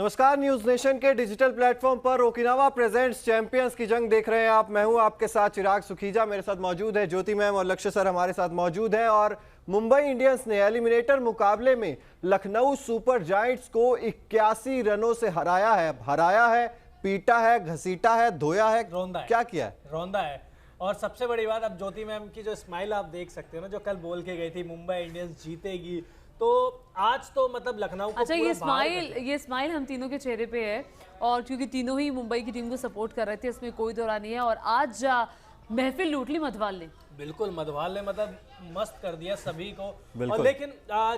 नमस्कार, news nation के digital platform पर ओकिनावा प्रेजेंट्स चैंपियंस की जंग देख रहे हैं आप। मैं हूं आपके साथ चिराग सुखीजा, मेरे साथ मौजूद है ज्योति मैम और लक्ष्य सर हमारे साथ मौजूद हैं। और मुंबई इंडियंस ने एलिमिनेटर मुकाबले में लखनऊ सुपर जायंट्स को 81 रनों से हराया है, पीटा है, घसीटा है, धोया है, क्या किया है? रौंदा है। और सबसे बड़ी बात, अब ज्योति मैम की जो स्माइल आप देख सकते हो ना, जो कल बोल के गई थी मुंबई इंडियंस जीतेगी, तो आज तो मतलब लखनऊ को अच्छा, ये स्माइल हम तीनों के चेहरे पे है, और क्योंकि तीनों ही मुंबई की टीम को सपोर्ट कर रहे थे, इसमें कोई दौरा नहीं है। और आज महफिल लूट ली मधवाल ने। बिल्कुल, मधवाल ने मतलब मस्त कर दिया सभी को। और लेकिन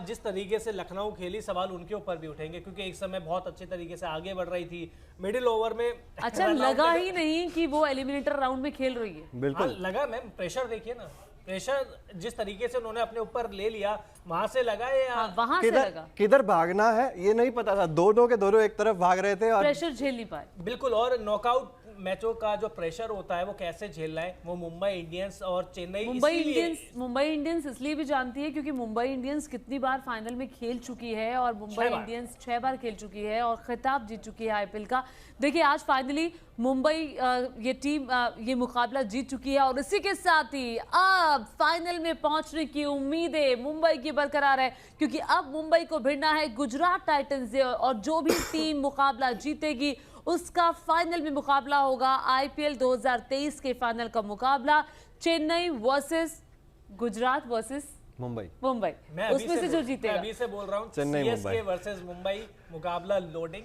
जिस तरीके से लखनऊ खेली, सवाल उनके ऊपर भी उठेंगे, क्योंकि एक समय बहुत अच्छे तरीके से आगे बढ़ रही थी मिडिल ओवर में। अच्छा, लगा ही नहीं कि वो एलिमिनेटर राउंड में खेल रही है। बिल्कुल लगा मैम, प्रेशर देखिए ना, प्रेशर जिस तरीके से उन्होंने अपने ऊपर ले लिया, वहां से लगा या वहां से लगा। किधर भागना है ये नहीं पता था, दोनों के दोनों एक तरफ भाग रहे थे और प्रेशर झेल नहीं पाए। बिल्कुल। और नॉकआउट मैचों का जो प्रेशर होता है वो कैसे झेलना है, वो मुंबई इंडियंस और चेन्नई मुंबई इंडियंस इसलिए भी जानती है क्योंकि मुंबई इंडियंस कितनी बार फाइनल में खेल चुकी है, और मुंबई इंडियंस 6 बार खेल चुकी है और खिताब जीत चुकी है आईपीएल का। देखिए, आज फाइनली मुंबई ये टीम ये मुकाबला जीत चुकी है, और इसी के साथ ही अब फाइनल में पहुंचने की उम्मीदें मुंबई की बरकरार है, क्योंकि अब मुंबई को भिड़ना है गुजरात टाइटंस से, और जो भी टीम मुकाबला जीतेगी उसका फाइनल में मुकाबला होगा आईपीएल 2023 के फाइनल का मुकाबला, चेन्नई वर्सेस गुजरात वर्सेस मुंबई। उसमें से जो जीतेगा। मैं अभी से बोल रहा हूं, चेन्नई सीएसके वर्सेस मुंबई मुकाबला लोडिंग।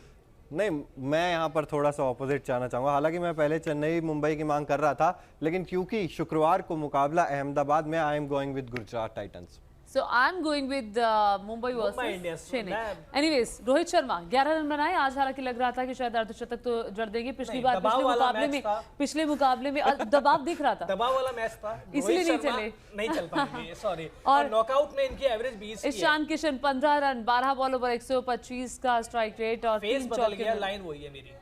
नहीं, मैं यहाँ पर थोड़ा सा ऑपोजिट चाहना चाहूंगा। हालांकि मैं पहले चेन्नई मुंबई की मांग कर रहा था, लेकिन क्योंकि शुक्रवार को मुकाबला अहमदाबाद में, I am going with Gujarat Titans. So I'm going with Mumbai versus Chennai. Anyways, Rohit Sharma 11 run बनाए आज। हालांकि लग रहा था कि शायद अर्धशतक तो जड़ देंगे। पिछले मुकाबले में दबाव दिख रहा था, दबाव वाला मैच था, इसलिए नहीं चल पाएंगे। सॉरी। और नॉकआउट में इनकी एवरेज 20 है। ईशान किशन 15 रन 12 बॉलों पर 125 का स्ट्राइक रेट, और 3 चौके। लाइन वही है मेरी,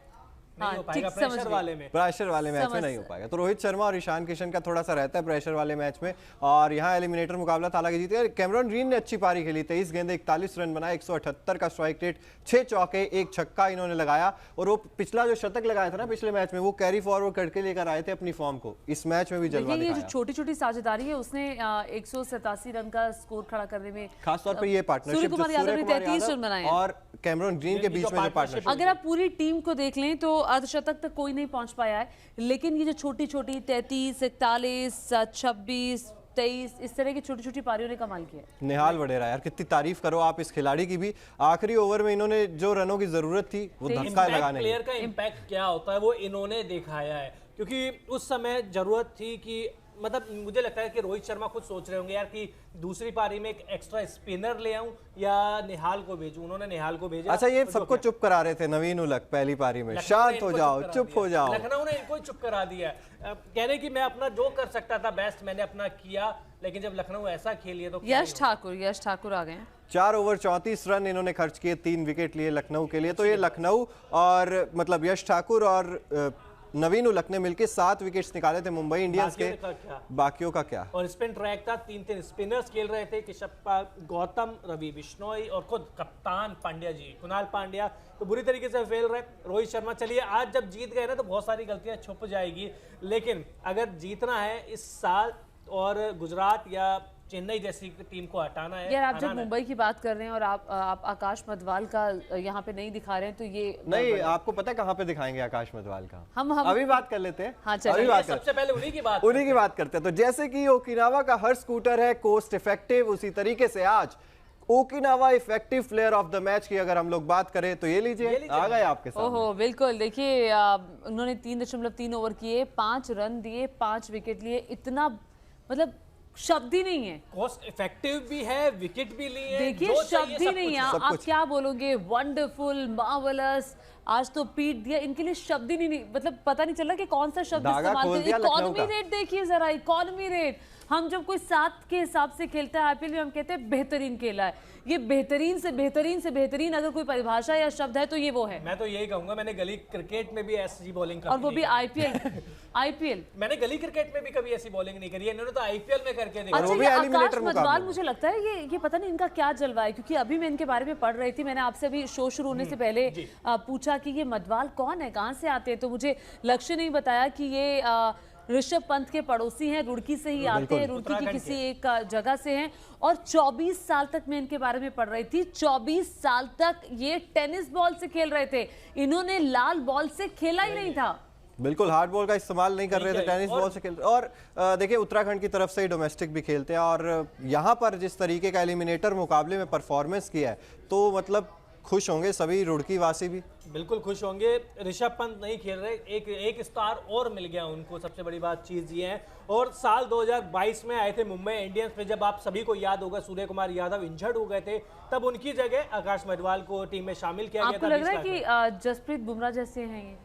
प्रेशर वाले मैच में नहीं हो पाएगा। तो रोहित शर्मा और ईशान किशन का थोड़ा सा रहता है प्रेशर वाले मैच में, और यहाँ एलिमिनेटर मुकाबला था। हालांकि जीते कैमरन ग्रीन ने अच्छी पारी खेली, 23 गेंदे 41 रन बनाए, 178 का स्ट्राइक रेट, 6 चौके 1 छक्का इन्होंने लगाया। और वो पिछला जो शतक लगाया था ना पिछले मैच में, वो कैरी फॉरवर्ड करके लेकर आए थे अपनी फॉर्म को, इस मैच में भी जलवा दिखाया। ये जो छोटी छोटी साझेदारी है, उसने 187 रन का स्कोर खड़ा करने में, खासतौर पर ये पार्टनरशिप जो सूर्य कुमार 33 रन बनाए और कैमरन ग्रीन के बीच में जो पार्टनरशिप, अगर आप पूरी टीम को देख लें तो अर्धशतक तक कोई नहीं पहुंच पाया है, लेकिन ये जो छोटी छोटी 33, 41, 26, 23 इस तरह की छोटी छोटी पारियों ने कमाल किया। निहाल वडेरा, यार कितनी तारीफ करो आप इस खिलाड़ी की भी। आखिरी ओवर में इन्होंने जो रनों की जरूरत थी वो धक्का लगाने, प्लेयर का इम्पैक्ट क्या होता है वो इन्होंने दिखाया है। क्योंकि उस समय जरूरत थी कि मतलब मुझे लगता है कि रोहित शर्मा खुद सोच रहे होंगे यार कि दूसरी पारी में एक एक्स्ट्रा स्पिनर ले आऊं या निहाल को भेजूं। उन्होंने निहाल को भेजा। अच्छा, ये सबको चुप करा रहे थे नवीन उलक पहली पारी में, शांत हो जाओ, चुप हो जाओ। लखनऊ ने इनको चुप करा दिया। कह रहे कि मैं अपना जो कर सकता था बेस्ट मैंने अपना किया, लेकिन जब लखनऊ ऐसा खेलिए तो यश ठाकुर आ गए। 4 ओवर 34 रन इन्होंने खर्च किए, 3 विकेट लिए लखनऊ के लिए। तो ये लखनऊ और मतलब यश ठाकुर और नवीन उलक ने मिलकर 7 विकेट्स निकाले थे मुंबई इंडियंस के। बाकियों का क्या? और स्पिन ट्रैक था, 3 स्पिनर्स खेल रहे थे, किशप्पा, गौतम, रवि बिश्नोई और खुद कप्तान पांड्या जी, कुणाल पांड्या तो बुरी तरीके से फेल रहे। रोहित शर्मा, चलिए आज जब जीत गए ना तो बहुत सारी गलतियां छुप जाएगी, लेकिन अगर जीतना है इस साल और गुजरात या चेन्नई जैसी टीम को हटाना है। यार, आप जब मुंबई की बात कर रहे हैं और आप आकाश मधवाल का यहाँ पे नहीं दिखा रहे हैं, तो ये नहीं, आपको पता है कहाँ पे दिखाएंगे आकाश मधवाल का? हम अभी बात कर लेते हैं। हाँ, अभी बात सबसे पहले उन्हीं की बात करते हैं। तो जैसे कि ओकिनावा का हर स्कूटर है कोस्ट इफेक्टिव, उसी तरीके से आज Okinawa effective player of the match की अगर हम लोग बात करें तो ये लीजिए आ गए आपके सामने। ओहो, बिल्कुल। देखिए, उन्होंने 3.3 ओवर किए, 5 रन दिए, 5 विकेट लिए। इतना मतलब शब्द ही नहीं है। कॉस्ट इफेक्टिव भी है, विकेट भी लिए। देखिए, शब्द ही नहीं है। आप क्या बोलोगे? वंडरफुल, मार्वेलस, आज तो पीट दिया, इनके लिए शब्द ही नहीं, मतलब पता नहीं चल रहा कि कौन सा शब्द इस्तेमाल करें। इकोनॉमी रेट देखिए जरा, इकोनॉमी रेट। हम जब कोई 7 के हिसाब से खेलता है आईपीएल में, हम कहते हैं बेहतरीन खेला है। ये बेहतरीन से बेहतरीन से बेहतरीन अगर कोई परिभाषा या शब्द है तो ये वो है। मैं तो यही कहूंगा, मैंने गली क्रिकेट में भी ऐसी बॉलिंग करी, और वो भी आईपीएल मैंने गली क्रिकेट में भी कभी ऐसी बॉलिंग नहीं करी है, इन्होंने तो आईपीएल में करके देखा। अच्छा, ये आकाश मजवाल, मुझे लगता है ये पता नहीं इनका क्या जलवा है, क्योंकि अभी मैं इनके बारे में पढ़ रही थी। मैंने आपसे अभी शो शुरू होने से पहले पूछा कि ये मधवाल कौन है, कहाँ से आते हैं, तो मुझे लक्ष्य नहीं बताया कि ये ऋषभ पंत के पड़ोसी हैं, रुड़की से ही आते हैं, रुड़की की किसी एक जगह से हैं। और 24 साल तक मैं इनके बारे में पढ़ रही थी, 24 साल तक ये टेनिस बॉल से खेल रहे थे, इन्होंने लाल बॉल से खेला ही नहीं था। बिल्कुल हार्ड बॉल का इस्तेमाल नहीं कर रहे थे, टेनिस बॉल से खेलते। और देखिए उत्तराखंड की तरफ से ही डोमेस्टिक भी खेलते हैं, और यहाँ पर जिस तरीके का एलिमिनेटर मुकाबले में परफॉर्मेंस किया है तो मतलब खुश होंगे सभी रुड़की वासी भी, बिल्कुल खुश होंगे। ऋषभ पंत नहीं खेल रहे, एक स्टार और मिल गया उनको, सबसे बड़ी बात चीज ये है। और साल 2022 में आए थे मुंबई इंडियंस पे, जब आप सभी को याद होगा सूर्य कुमार यादव इंजर्ड हो गए थे, तब उनकी जगह आकाश मधवाल को टीम में शामिल किया गया था। आपको लग रहा है कि जसप्रीत बुमराह जैसे हैं ये?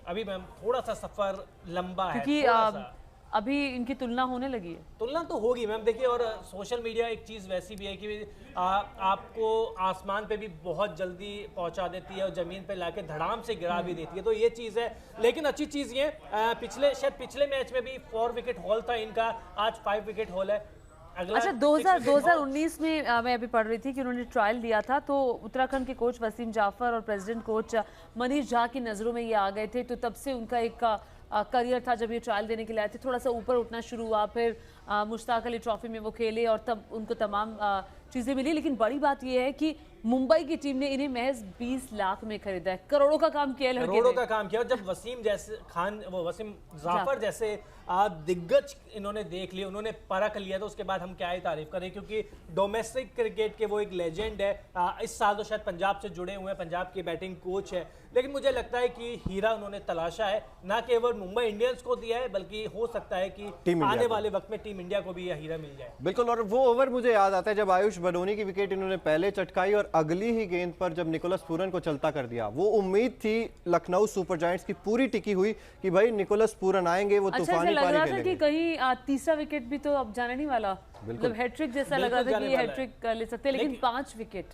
अभी मैम थोड़ा सा सफर लंबा है, क्योंकि अभी इनकी तुलना होने लगी है। तुलना तो होगी मैम, देखिए। और सोशल मीडिया एक चीज़ वैसी भी है कि आपको आसमान पे भी बहुत जल्दी पहुंचा देती है और ज़मीन पे लाके धड़ाम से गिरा भी देती है, तो ये चीज़ है। लेकिन अच्छी चीज़ ये पिछले मैच में भी 4 विकेट हॉल था इनका, आज 5 विकेट हॉल है। अच्छा, 2019 में मैं अभी पढ़ रही थी कि उन्होंने ट्रायल दिया था, तो उत्तराखंड के कोच वसीम जाफर और प्रेसिडेंट कोच मनीष झा की नज़रों में ये आ गए थे, तो तब से उनका एक करियर था। जब ये ट्रायल देने के लिए आए थे, थोड़ा सा ऊपर उठना शुरू हुआ, फिर मुश्ताक अली ट्रॉफी में वो खेले और तब उनको तमाम चीज़ें मिली। लेकिन बड़ी बात ये है कि मुंबई की टीम ने इन्हें महज 20 लाख में खरीदा है, करोड़ों का काम किया, करोड़ों का काम किया। और जब वसीम जाफर जैसे दिग्गज इन्होंने देख लिए, उन्होंने परख लिया, तो उसके बाद हम क्या ही तारीफ करें, क्योंकि डोमेस्टिक क्रिकेट के वो एक लेजेंड है। इस साल तो शायद पंजाब से जुड़े हुए हैं, पंजाब के बैटिंग कोच है, लेकिन मुझे लगता है कि हीरा उन्होंने तलाशा है, ना केवल मुंबई इंडियंस को दिया है, बल्कि हो सकता है कि आने वाले वक्त में टीम इंडिया को भी यह हीरा मिल जाए। बिल्कुल। और वो ओवर मुझे याद आता है जब आयुष बडोनी की विकेट इन्होंने पहले चटकाई और अगली ही गेंद पर जब निकोलस पूरन को चलता कर दिया। वो उम्मीद थी लखनऊ सुपर जायंट्स की पूरी टिकी हुई कि भाई निकोलस पूरन आएंगे, वो तूफानी पारी खेलेंगे। कहीं तीसरा विकेट भी तो अब जाने नहीं वाला, मतलब हैट्रिक जैसा लग रहा था कि हैट्रिक कर ले सकते, लेकिन 5 विकेट।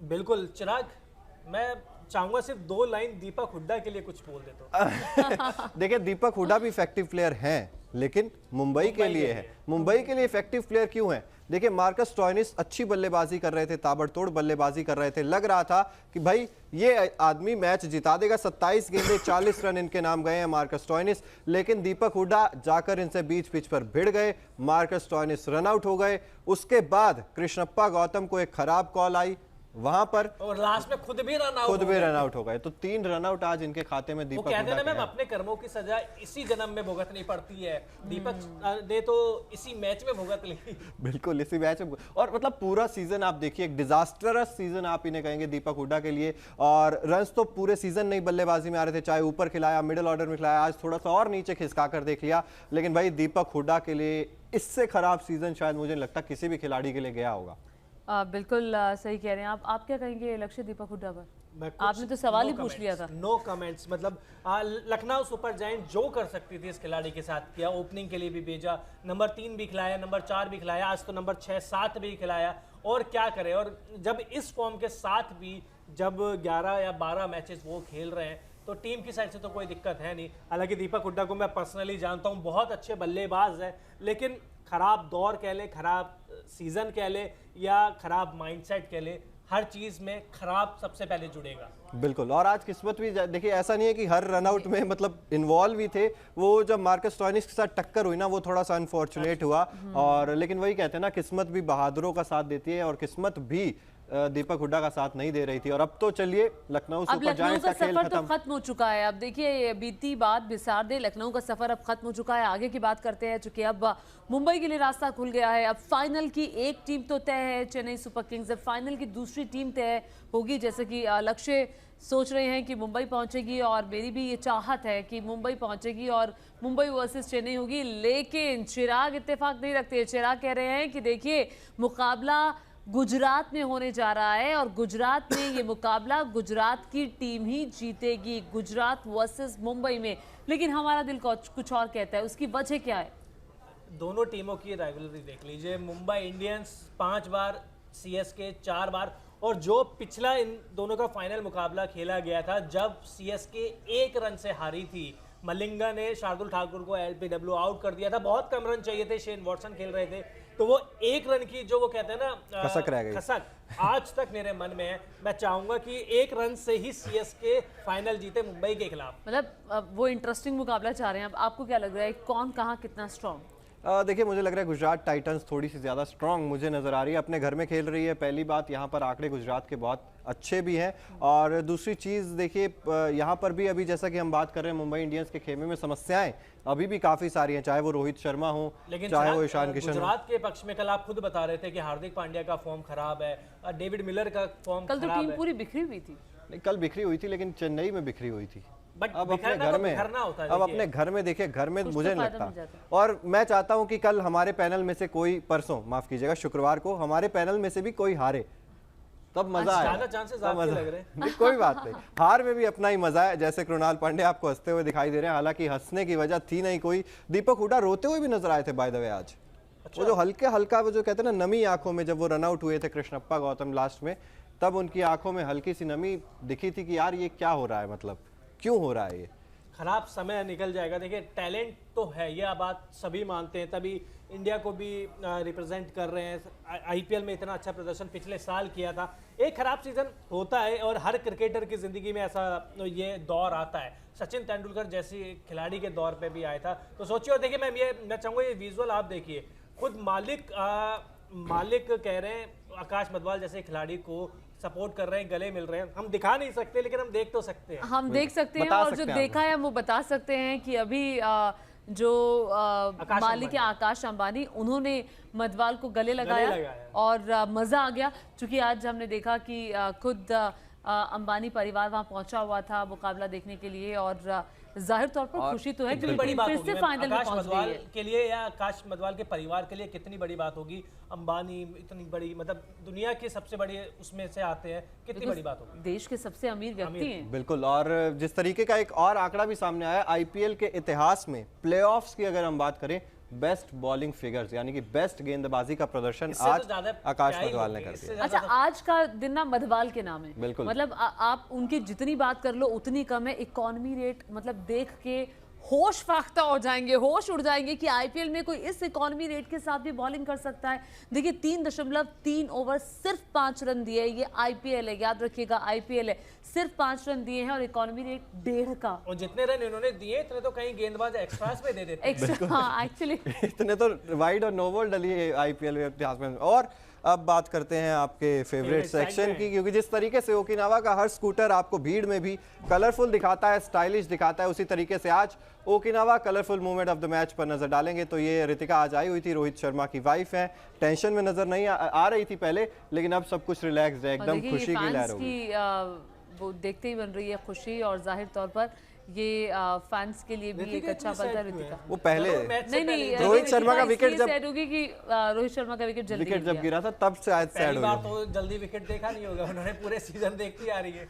बिल्कुल चिराग, मैं चाहूंगा सिर्फ 2 लाइन दीपक हुड्डा के लिए कुछ बोल दे तो। देखिए दीपक हुड्डा भी इफेक्टिव प्लेयर हैं, लेकिन मुंबई के लिए है। मुंबई के लिए इफेक्टिव प्लेयर क्यों है? देखिए मार्कस स्टोइनिस अच्छी बल्लेबाजी कर रहे थे, ताबड़तोड़ बल्लेबाजी कर रहे थे, लग रहा था कि भाई ये आदमी मैच जिता देगा। 27 गेंदे 40 रन इनके नाम गए हैं मार्कस स्टोइनिस, लेकिन दीपक हुड्डा जाकर इनसे बीच पिच पर भिड़ गए, मार्कस स्टोइनिस रन आउट हो गए। उसके बाद कृष्णप्पा गौतम को एक खराब कॉल आई वहां पर, और लास्ट में खुद भी रन आउट हो गए। तो 3 रन आउट आज इनके खाते में दीपक हुड्डा के। मैम अपने कर्मों की सजा इसी जन्म में भुगतनी पड़ती है, दीपक ने तो इसी मैच में भुगत ली। बिल्कुल इसी मैच में। और मतलब पूरा सीजन आप देखिए, एक डिजास्टरस सीजन आप इन्हें कहेंगे दीपक हुड्डा के लिए। और रन्स तो पूरे सीजन नहीं बल्लेबाजी में आ रहे थे, चाहे ऊपर खिलाया, मिडिल ऑर्डर में खिलाया, आज थोड़ा सा और नीचे खिसका कर देख लिया। लेकिन भाई दीपक हुड्डा के लिए इससे खराब सीजन शायद मुझे नहीं लगता किसी भी खिलाड़ी के लिए गया होगा। बिल्कुल सही कह रहे हैं आप क्या कहेंगे लक्ष्य दीपक हुड्डा पर? आपने तो सवाल ही पूछ लिया था। No comments. मतलब लखनऊ सुपर जायंट जो कर सकती थी इस खिलाड़ी के साथ किया, ओपनिंग के लिए भी भेजा, नंबर 3 भी खिलाया, नंबर 4 भी खिलाया, आज तो नंबर 6, 7 भी खिलाया, और क्या करे। और जब इस फॉर्म के साथ भी जब 11 या 12 मैचेस वो खेल रहे हैं, तो टीम की साइड से तो कोई दिक्कत है नहीं। हालांकि दीपक हुड्डा को मैं पर्सनली जानता हूँ, बहुत अच्छे बल्लेबाज है, लेकिन खराब दौर कह ले, खराब सीजन कह ले, या खराब माइंडसेट कह ले, हर चीज में खराब सबसे पहले जुड़ेगा। बिल्कुल। और आज किस्मत भी देखिए, ऐसा नहीं है कि हर रनआउट में मतलब इन्वॉल्व भी थे। वो जब मार्कस स्टोइनिस के साथ टक्कर हुई ना, वो थोड़ा सा अनफॉर्चुनेट हुआ। और लेकिन वही कहते हैं ना, किस्मत भी बहादुरों का साथ देती है, और किस्मत भी दीपक हुड्डा का साथ नहीं दे रही थी। और अब तो चलिए लखनऊ सुपर जायंट्स का खेल खत्म हो चुका है। अब देखिए बीती बात बिसार दे, लखनऊ का सफर अब खत्म हो चुका है, आगे की बात करते हैं, चूंकि अब मुंबई के लिए रास्ता खुल गया है। अब फाइनल की एक टीम तो तय है, चेन्नई सुपर किंग्स। अब फाइनल की दूसरी टीम तय होगी, जैसे कि लक्ष्य सोच रहे हैं कि मुंबई पहुंचेगी, और मेरी भी ये चाहत है कि मुंबई पहुंचेगी और मुंबई वर्सेस चेन्नई होगी। लेकिन चिराग इत्तेफाक नहीं रखते। चिराग कह रहे हैं कि देखिए मुकाबला गुजरात में होने जा रहा है और गुजरात में ये मुकाबला गुजरात की टीम ही जीतेगी, गुजरात वर्सेस मुंबई में। लेकिन हमारा दिल कुछ और कहता है, उसकी वजह क्या है? दोनों टीमों की राइवलरी देख लीजिए, मुंबई इंडियंस 5 बार, सीएसके 4 बार, और जो पिछला इन दोनों का फाइनल मुकाबला खेला गया था जब सीएसके 1 रन से हारी थी, मलिंगा ने शार्दुल ठाकुर को एलबीडब्ल्यू आउट कर दिया था, बहुत कम रन चाहिए थे, शेन वॉटसन खेल रहे थे, तो वो 1 रन की जो वो कहते हैं ना खसक रह गई, खसक आज तक मेरे मन में है। मैं चाहूंगा कि 1 रन से ही सीएसके फाइनल जीते मुंबई के खिलाफ। मतलब वो इंटरेस्टिंग मुकाबला चाह रहे हैं। अब आपको क्या लग रहा है, कौन कहाँ कितना स्ट्रॉन्ग? देखिए, मुझे लग रहा है गुजरात टाइटंस थोड़ी सी ज़्यादा स्ट्रांग मुझे नज़र आ रही है, अपने घर में खेल रही है। पहली बात, यहाँ पर आंकड़े गुजरात के बहुत अच्छे भी हैं, और दूसरी चीज़ देखिए, यहाँ पर भी अभी जैसा कि हम बात कर रहे हैं, मुंबई इंडियंस के खेमे में समस्याएं अभी भी काफ़ी सारी हैं, चाहे वो रोहित शर्मा हो, चाहे वो ईशान किशन हो। गुजरात के पक्ष में कल आप खुद बता रहे थे कि हार्दिक पांड्या का फॉर्म खराब है, डेविड मिलर का फॉर्म कल तो टीम पूरी बिखरी हुई थी। नहीं, कल बिखरी हुई थी, लेकिन चेन्नई में बिखरी हुई थी। बट अब अपने घर में, अब अपने घर में देखिए, घर में मुझे नहीं लगता, और मैं चाहता हूं कि कल हमारे पैनल में से कोई, परसों माफ कीजिएगा, शुक्रवार को हमारे पैनल में से भी कोई हारे, तब मजा आया। ज्यादा चांसेस आपके लग रहे हैं। कोई बात नहीं, हार में भी अपना ही मजा है। जैसे कृणाल पांडे आपको हंसते हुए दिखाई दे रहे हैं, हालांकि हंसने की वजह थी नहीं कोई। दीपक हुडा रोते हुए भी नजर आए थे बाय द वे आज। वो जो हल्का वो जो कहते हैं ना नमी आंखों में, जब वो रन आउट हुए थे कृष्णप्पा गौतम लास्ट में, तब उनकी आंखों में हल्की सी नमी दिखी थी कि यार ये क्या हो रहा है, मतलब क्यों हो रहा है ये। खराब समय निकल जाएगा। देखिए, टैलेंट तो है, ये बात सभी मानते हैं, तभी इंडिया को भी रिप्रेजेंट कर रहे हैं। आईपीएल में इतना अच्छा प्रदर्शन पिछले साल किया था। एक खराब सीजन होता है और हर क्रिकेटर की जिंदगी में ऐसा ये दौर आता है। सचिन तेंदुलकर जैसी खिलाड़ी के दौर पे भी आया था। तो सोचिए, और देखिए, मैं चाहूँगा ये विजुअल आप देखिए, खुद मालिक कह रहे हैं आकाश मधवाल जैसे खिलाड़ी को सपोर्ट कर रहे हैं, गले मिल रहे हैं। हम दिखा नहीं सकते, लेकिन हम देख तो सकते हैं। हम देख सकते हैं, और जो देखा है वो बता सकते हैं कि अभी जो मालिक है आकाश अंबानी, उन्होंने मधवाल को गले लगाया और मजा आ गया। क्योंकि आज हमने देखा कि खुद अंबानी परिवार वहां पहुंचा हुआ था मुकाबला देखने के लिए, और जाहिर तौर पर खुशी तो है क्योंकि बड़ी बात फिर से फाइनल में पहुंच गई है। के लिए या आकाश मधवाल के परिवार के लिए कितनी बड़ी बात होगी। अंबानी इतनी बड़ी, मतलब दुनिया के सबसे बड़े उसमें से आते हैं, कितनी बड़ी बात होगी। देश के सबसे अमीर व्यक्ति हैं। बिल्कुल, और जिस तरीके का एक और आंकड़ा भी सामने आया, आईपीएल के इतिहास में प्लेऑफ्स की अगर हम बात करें, बेस्ट बॉलिंग फिगर्स यानी कि बेस्ट गेंदबाजी का प्रदर्शन आज आकाश मधवाल ने कर दिया। अच्छा, आज का दिन ना मधवाल के नाम है। बिल्कुल, मतलब आप उनकी जितनी बात कर लो उतनी कम है। इकोनॉमी रेट मतलब देख के होश फाख्ता हो जाएंगे, होश उड़ जाएंगे कि आईपीएल में कोई इस इकोनॉमी रेट के साथ भी बॉलिंग कर सकता है। देखिए, 3.3 ओवर सिर्फ 5 रन दिए। ये आईपीएल है, याद रखिएगा, आईपीएल है। सिर्फ 5 रन दिए हैं और इकोनॉमी रेट 1.5 का। और जितने रन इन्होंने दिए, इतने तो कहीं गेंदबाज एक्स्ट्रास में दे देते हैं। एक्स्ट्रा, हाँ, एक्चुअली इतने तो वाइड और नो बॉल डली है आईपीएल में इतिहास में। और अब बात करते हैं आपके फेवरेट सेक्शन की, क्योंकि जिस तरीके से ओकिनावा का हर स्कूटर आपको भीड़ में भी कलरफुल दिखाता है, स्टाइलिश दिखाता है, उसी तरीके से आज Okinawa colourful movement of the match पर नजर डालेंगे। तो ये रितिका आज आई हुई थी, रोहित शर्मा की वाइफ है, टेंशन में नजर नहीं आ रही थी पहले, लेकिन अब सब कुछ रिलैक्स्ड है, एकदम खुशी की लहर होगी। वो देखते ही बन रही है खुशी, और जाहिर तौर पर ये फैंस के लिए भी एक अच्छा पल था रितिका। वो पहले नहीं, रोहित शर्मा का विकेट जब होगी कि रोहित शर्मा का विकेट जब गिरा था तब से आज सैड हो गया। तो जल्दी विकेट देखा नहीं होगा, उन्होंने पूरे सीजन देखती आ रही है।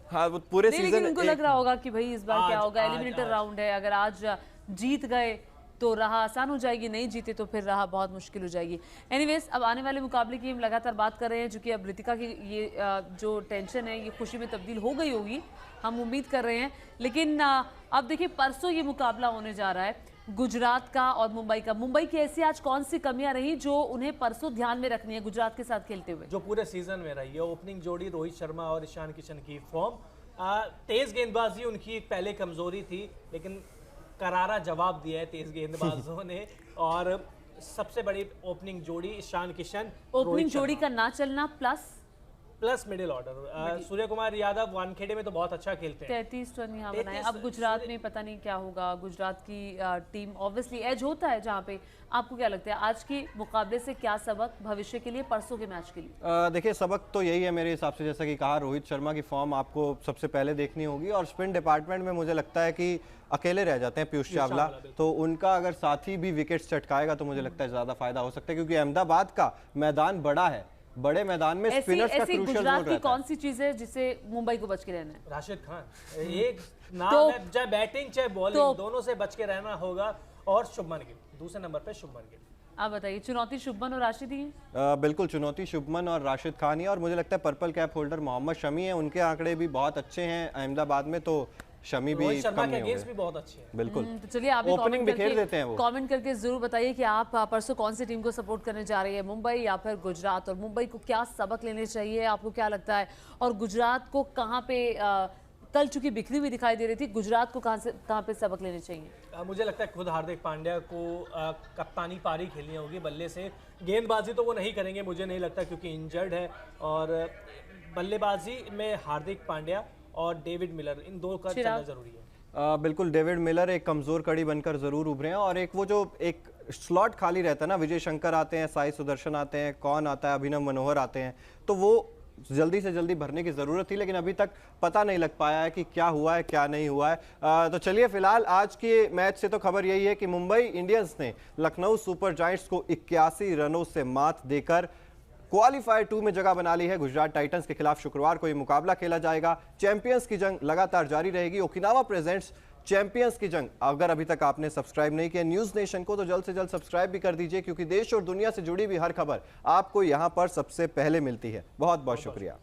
हाँ, वो पूरे सीजन उनको लग रहा होगा कि भाई इस बार क्या होगा, एलिमिनेटर राउंड है, अगर आज जीत गए तो राह आसान हो जाएगी, नहीं जीते तो फिर राह बहुत मुश्किल हो जाएगी। एनीवेज, अब आने वाले मुकाबले की हम लगातार बात कर रहे हैं, क्योंकि अब रितिका की ये जो टेंशन है ये खुशी में तब्दील हो गई होगी, हम उम्मीद कर रहे हैं। लेकिन अब देखिए, परसों ये मुकाबला होने जा रहा है गुजरात का और मुंबई का। मुंबई की ऐसी आज कौन सी कमियां रही जो उन्हें परसों ध्यान में रखनी है गुजरात के साथ खेलते हुए? जो पूरे सीजन में रही है, ओपनिंग जोड़ी रोहित शर्मा और ईशान किशन की फॉर्म, तेज गेंदबाजी उनकी पहले कमजोरी थी, लेकिन करारा जवाब दिया है तेज गेंदबाजों ने। और सबसे बड़ी ओपनिंग जोड़ी ईशान किशन, ओपनिंग जोड़ी का ना चलना plus middle order. Surya Kumar Yadav Wankhede में तो बहुत अच्छा खेलते हैं, 33 रन यहाँ बनाए। अब गुजरात में पता नहीं क्या होगा। गुजरात की टीम ऑब्वियसली एज होता है जहाँ पे। आपको क्या लगता है आज के मुकाबले से क्या सबक भविष्य के लिए, परसों के मैच के लिए? देखिए, सबक तो यही है मेरे हिसाब से, जैसा कि कहा, रोहित शर्मा की फॉर्म आपको सबसे पहले देखनी होगी, और स्पिन डिपार्टमेंट में मुझे लगता है कि अकेले रह जाते हैं पीयूष चावला, तो उनका अगर साथी भी विकेट्स चटकाएगा तो मुझे लगता है ज़्यादा फायदा हो सकता है, क्योंकि अहमदाबाद का मैदान बड़ा है, बड़े मैदान में स्पिनर्स का क्रूशियल रोल गुजरात की रहता कौन सी चीज है जिससे मुंबई को बच के रहना है? राशिद खान एक नाम है, चाहे बैटिंग चाहे बॉलिंग दोनों से बच के रहना होगा। और शुभमन गिल दूसरे नंबर पे, शुभमन गिल। आप बताइए, चुनौती शुभमन और राशिद ही बिल्कुल चुनौती शुभमन और राशिद खान ही, और मुझे लगता है purple cap holder Mohammed Shami है, उनके आंकड़े भी बहुत अच्छे हैं अहमदाबाद में, तो शमी भी कम नहीं होंगे। भी बहुत अच्छे हैं। बिल्कुल। तो चलिए आप ओपनिंग बिखेर देते हैं वो। कमेंट करके जरूर बताइए कि आप परसों कौन सी टीम को सपोर्ट करने जा रही है, मुंबई या फिर गुजरात, और मुंबई को क्या सबक लेने चाहिए, आपको क्या लगता है, और गुजरात को कहाँ पे कल चूंकि बिखरी हुई दिखाई दे रही थी, गुजरात को कहाँ पे सबक लेने चाहिए? मुझे लगता है खुद हार्दिक पांड्या को कप्तानी पारी खेलनी होगी बल्ले से। गेंदबाजी तो वो नहीं करेंगे मुझे नहीं लगता, क्योंकि इंजर्ड है, और बल्लेबाजी में हार्दिक पांड्या और डेविड मिलर, इन दो का चलना जरूरी है। बिल्कुल, डेविड मिलर एक कमजोर कड़ी बनकर जरूर उभरे हैं, और एक वो जो एक स्लॉट खाली रहता है ना, विजय शंकर आते हैं, साई सुदर्शन आते हैं, कौन आता है, अभिनव मनोहर आते हैं, तो वो जल्दी से जल्दी भरने की जरूरत थी, लेकिन अभी तक पता नहीं लग पाया है कि क्या हुआ है क्या नहीं हुआ है। तो चलिए फिलहाल आज के मैच से तो खबर यही है कि मुंबई इंडियंस ने लखनऊ सुपर जायंट्स को 81 रनों से मात देकर क्वालीफायर 2 में जगह बना ली है। गुजरात टाइटंस के खिलाफ शुक्रवार को ये मुकाबला खेला जाएगा। चैंपियंस की जंग लगातार जारी रहेगी। ओकिनावा प्रेजेंट्स चैंपियंस की जंग। अगर अभी तक आपने सब्सक्राइब नहीं किया न्यूज नेशन को, तो जल्द से जल्द सब्सक्राइब भी कर दीजिए, क्योंकि देश और दुनिया से जुड़ी हुई हर खबर आपको यहां पर सबसे पहले मिलती है। बहुत बहुत शुक्रिया।